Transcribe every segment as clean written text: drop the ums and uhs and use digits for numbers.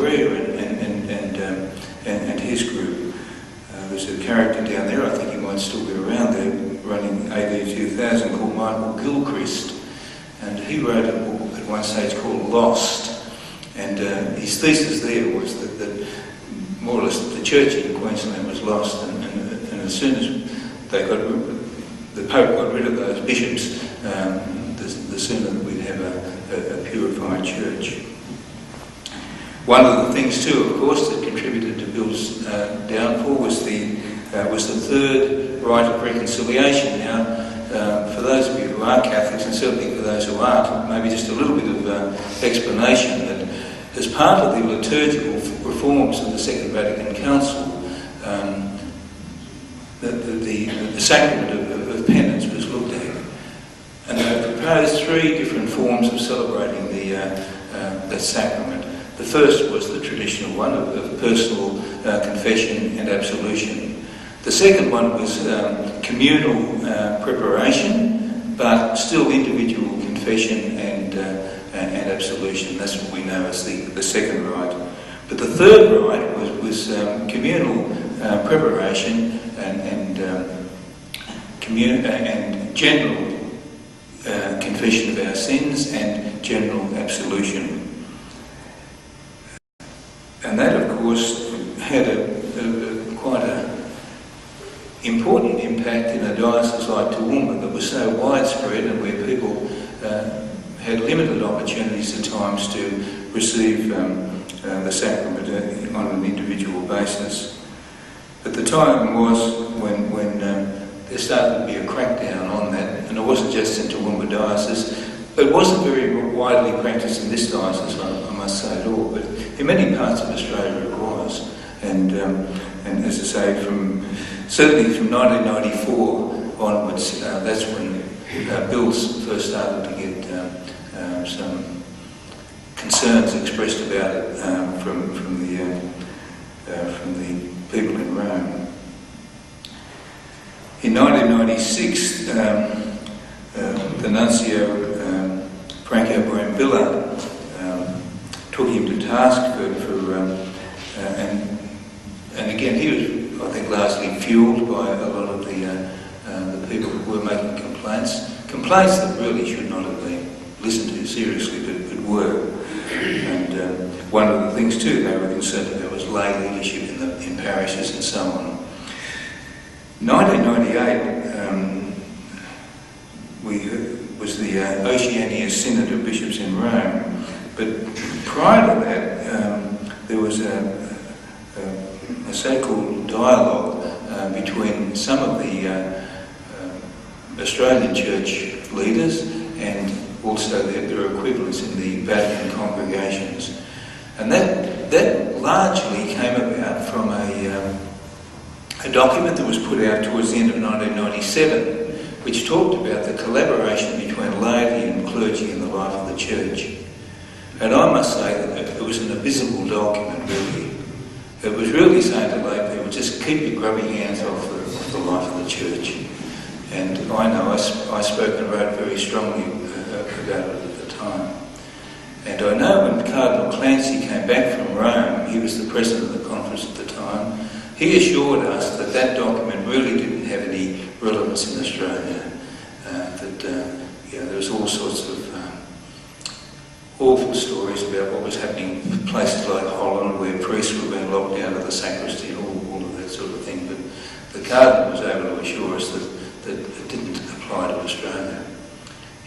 Canberra and his group. There's a character down there, I think he might still be around there, running AD 2000, called Michael Gilchrist. And he wrote a book at one stage called Lost. And his thesis there was that more or less the church in Queensland was lost, and as soon as the Pope got rid of those bishops, the sooner that we'd have a purified church. One of the things too, of course, that contributed to Bill's downfall was the third rite of reconciliation. Now, for those of you who are Catholics, and certainly for those who aren't, maybe just a little bit of explanation that as part of the liturgical reforms of the Second Vatican Council, the sacrament of penance was looked at, and they proposed three different forms of celebrating the sacrament. The first was the traditional one of personal confession and absolution. The second one was communal preparation, but still individual confession and absolution. That's what we know as the second rite. But the third rite was communal preparation and general confession of our sins and general absolution. And that, of course, had quite an important impact in a diocese like Toowoomba that was so widespread and where people had limited opportunities at times to receive the sacrament on an individual basis. But the time was when there started to be a crackdown on that, and it wasn't just in Toowoomba diocese. It wasn't very widely practiced in this diocese, I must say at all, but in many parts of Australia it was. And as I say, certainly from 1994 onwards, that's when Bill's first started to get some concerns expressed about it from the people in Rome. In 1996, the nuncio Franco Brambilla took him to task and again he was, I think, largely fueled by a lot of the people who were making complaints that really should not have been listened to seriously, but were. And one of the things too they were concerned about was lay leadership in parishes and so on. 1998 was the Oceania Synod of Bishops in Rome, but prior to that there was a so-called dialogue between some of the Australian church leaders and also their equivalents in the Vatican congregations. And that largely came about from a document that was put out towards the end of 1997, which talked about the collaboration between laity and clergy in the life of the church. And I must say that it was an abysmal document, really. It was really saying to lay people, just keep your grubby hands off the life of the church. And I know I spoke and wrote very strongly about it at the time. And I know when Cardinal Clancy came back from Rome, he was the president of the conference at the time, he assured us that that document really didn't have any relevance in Australia. There was all sorts of awful stories about what was happening in places like Holland, where priests were being locked out of the sacristy and all of that sort of thing. But the Cardinal was able to assure us that it didn't apply to Australia.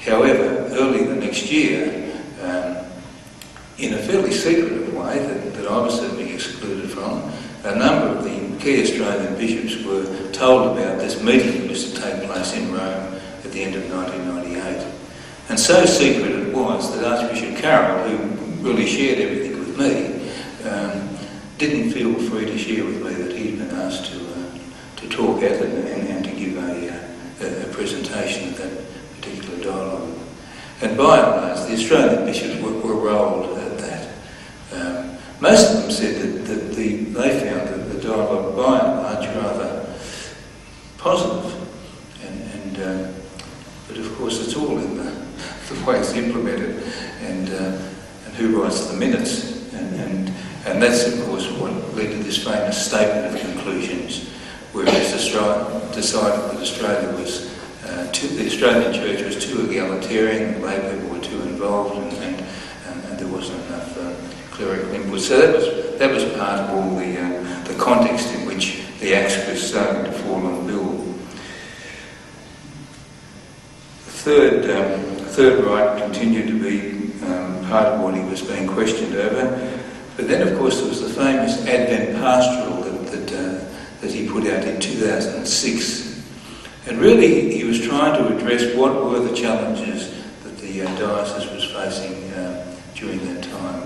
However, early the next year, in a fairly secretive way that I was certainly excluded from, a number of the key Australian bishops were told about this meeting that was to take place in Rome at the end of 1998. And so secret it was that Archbishop Carroll, who really shared everything with me, didn't feel free to share with me that he'd been asked to talk at it and to give a presentation of that particular dialogue. And by and large, the Australian bishops were rolled at that. Most of them said that they found that the dialogue by and large rather positive, but of course it's all in the way it's implemented and who writes the minutes and And that's, of course, what led to this famous statement of conclusions, whereas Australia decided that Australia was, the Australian Church was too egalitarian, lay people were too involved, and there wasn't enough clerical input. So that was part of all the context in which the axe was starting to fall on Bill. The third right continued to be part of what he was being questioned over. But then, of course, there was the famous Advent Pastoral that he put out in 2006. And really, he was trying to address what were the challenges that the diocese was facing during that time.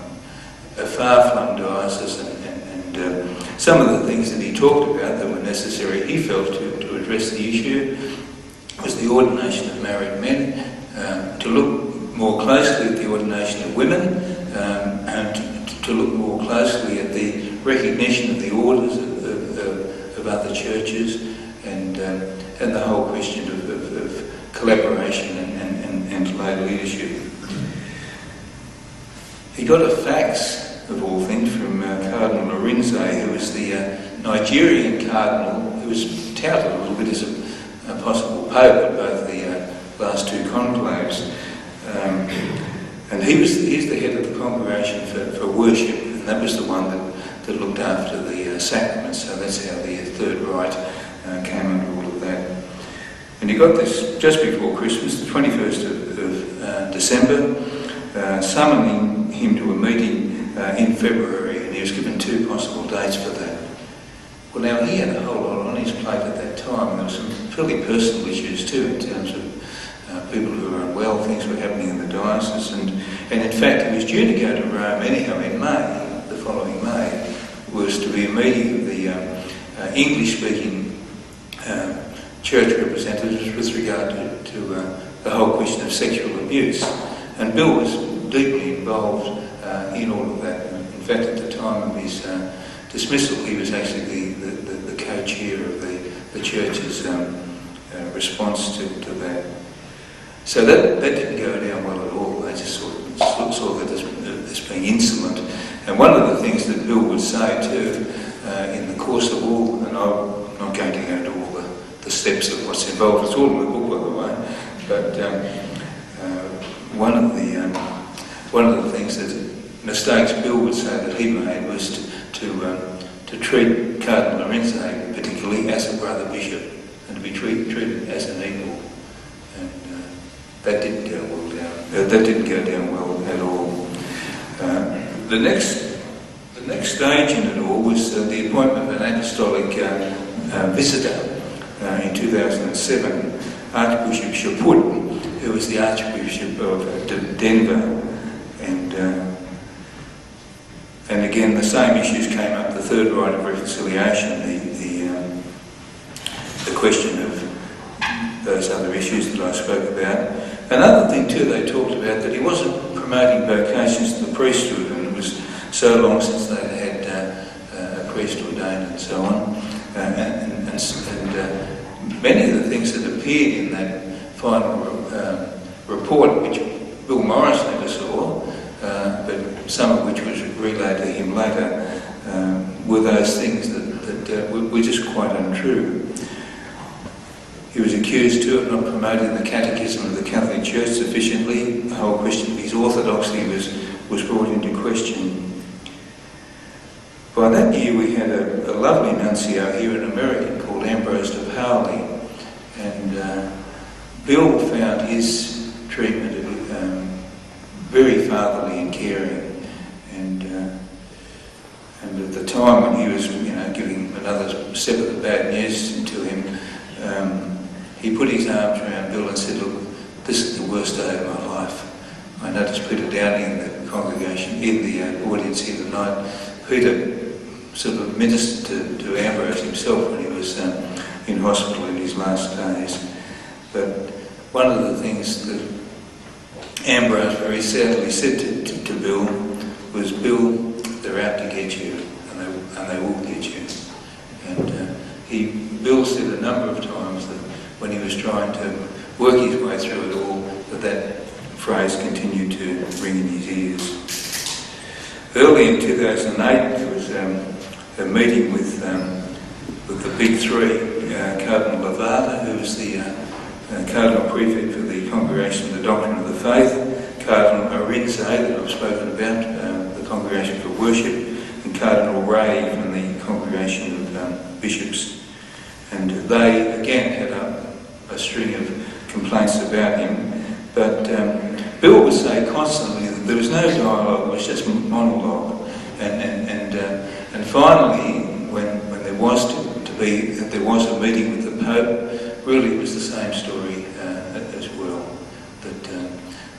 A far-flung diocese, and some of the things that he talked about that were necessary, he felt, to address the issue, was the ordination of married men, to look more closely at the ordination of women, and to look more closely at the recognition of the orders of other churches, and the whole question of collaboration and lay leadership. He got a fax, of all things, from Cardinal Lorenzo, who was the Nigerian cardinal, who was touted a little bit as a possible pope at both the last two conclaves. And he's the head of the congregation for worship, and that was the one that looked after the sacraments, so that's how the Third Rite came under all of that. And he got this just before Christmas, the 21st of December, summoning him to a meeting in February, and he was given two possible dates for that. Well, now, he had a whole lot on his plate at that time. There were some fairly personal issues too, in terms of people who were unwell, things were happening in the diocese, and in fact he was due to go to Rome anyhow in May, the following May, was to be a meeting of the English-speaking church representatives with regard to the whole question of sexual abuse. And Bill was deeply involved in all of that. In fact, at the time of his dismissal, he was actually the co-chair of the church's response to that. So that didn't go down well at all. They just saw that as being insolent. And one of the things that Bill would say too, in the course of all, and I'm not going to go into all the steps of what's involved, it's all in the book, by the way, but one of the things that mistakes Bill would say that he made was to treat Cardinal Lorenzo particularly as a brother bishop, and to be treated as an equal. That didn't go well down. That didn't go down well at all. The next stage in it all was the appointment of an apostolic visitor in 2007, Archbishop Chaput, who was the Archbishop of Denver, and again the same issues came up. The Third Rite of Reconciliation, the question of those other issues that I spoke about. Another thing too, they talked about that he wasn't promoting vocations to the priesthood, and it was so long since they had a priest ordained and so on. And many of the things that appeared in that final report, which Bill Morris never saw, but some of which was relayed to him later, were those things that were just quite untrue. He was accused too of not promoting the catechism of the Catholic Church sufficiently. The whole question of his orthodoxy was brought into question. By that year we had a lovely nuncio here, an American called Ambrose de Paoli, and Bill found his treatment very fatherly and caring, and at the time when he was giving another step of the bad news to him, he put his arms around Bill and said, "Look, this is the worst day of my life." I noticed Peter Downing in the congregation, in the audience here tonight. Peter sort of ministered to Ambrose himself when he was in hospital in his last days. But one of the things that Ambrose very sadly said to Bill was, "Bill, they're out to get you, and they will get you." And Bill said a number of times that when he was trying to work his way through it all, that phrase continued to ring in his ears. Early in 2008, there was a meeting with the big three, Cardinal Levada, who was the Cardinal Prefect for the Congregation of the Doctrine of the Faith, Cardinal Arinze, that I've spoken about, the Congregation for Worship, and Cardinal Ray from the Congregation of Bishops. And they, again, had a string of complaints about him, but Bill would say constantly that there was no dialogue, it was just monologue. And finally, when there was there was a meeting with the Pope, really it was the same story as well. That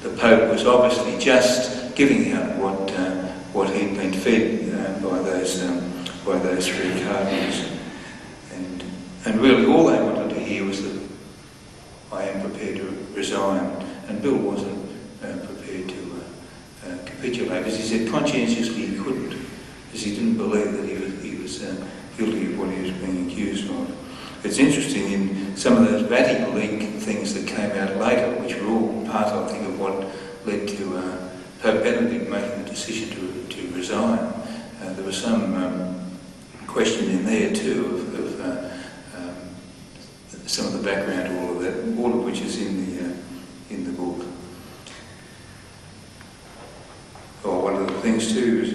the Pope was obviously just giving out what he'd been fed by those three cardinals, and really all they wanted to hear was that I am prepared to resign, and Bill wasn't prepared to capitulate, because he said conscientiously he couldn't, because he didn't believe that he was guilty of what he was being accused of. It's interesting, in some of those Vatican League things that came out later, which were all part, I think, of what led to Pope Benedict making the decision to resign. There was some question in there too of some of the background to all of that, all of which is in the book. Oh, one of the things too is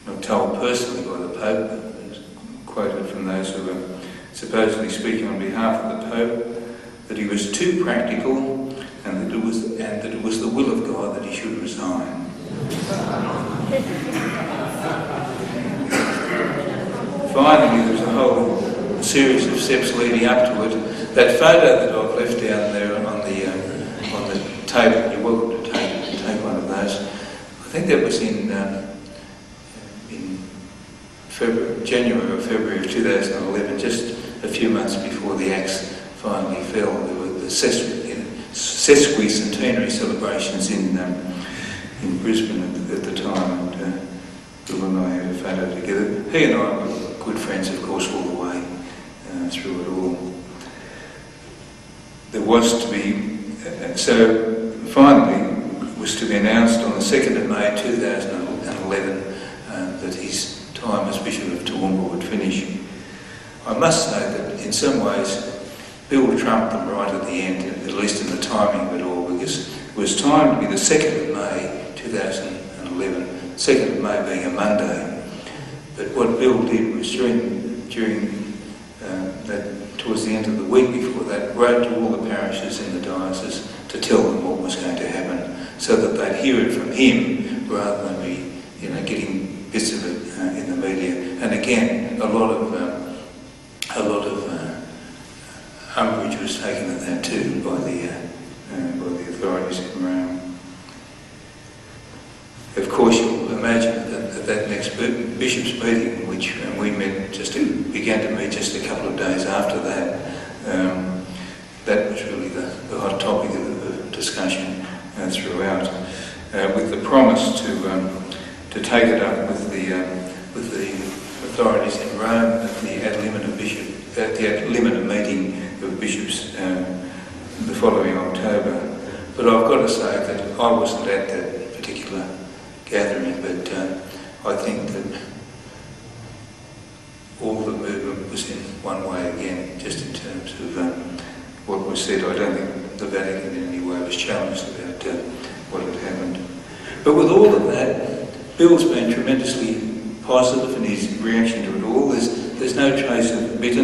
not told personally by the Pope, but it's quoted from those who were supposedly speaking on behalf of the Pope, that he was too practical, and that it was the will of God that he should resign. Finally, there was a whole series of steps leading up to it. That photo that I've left down there on the table, you're welcome to take one of those. I think that was in January or February of 2011, just a few months before the axe finally fell. There were the sesquicentenary celebrations in Brisbane at the time, and Bill and I had a photo together. He and I were good friends, of course, all the way through it all. There was to be, so finally was to be announced on the 2nd of May 2011 that his time as Bishop of Toowoomba would finish. I must say that in some ways Bill trumped them right at the end, at least in the timing of it all, because it was timed to be the 2nd of May 2011, 2nd of May being a Monday. But what Bill did was during that, towards the end of the week before that, wrote to all the parishes in the diocese to tell them what was going to happen, so that they'd hear it from him rather than be, getting bits of it in the media. And again, a lot of umbrage was taken at that too by the authorities in Rome. Of course, you'll imagine that at that next bishops' meeting, which we began to meet just a couple of days after that, that was really the hot topic of discussion throughout, with the promise to take it up with the authorities in Rome at the ad limina meeting of bishops the following October. But I've got to say that I wasn't at that particular gathering, but I think that all the movement was in one way again, just in terms of what was said. I don't think the Vatican in any way was challenged about what had happened. But with all of that, Bill's been tremendously positive in his reaction to it all. There's no trace of bitterness.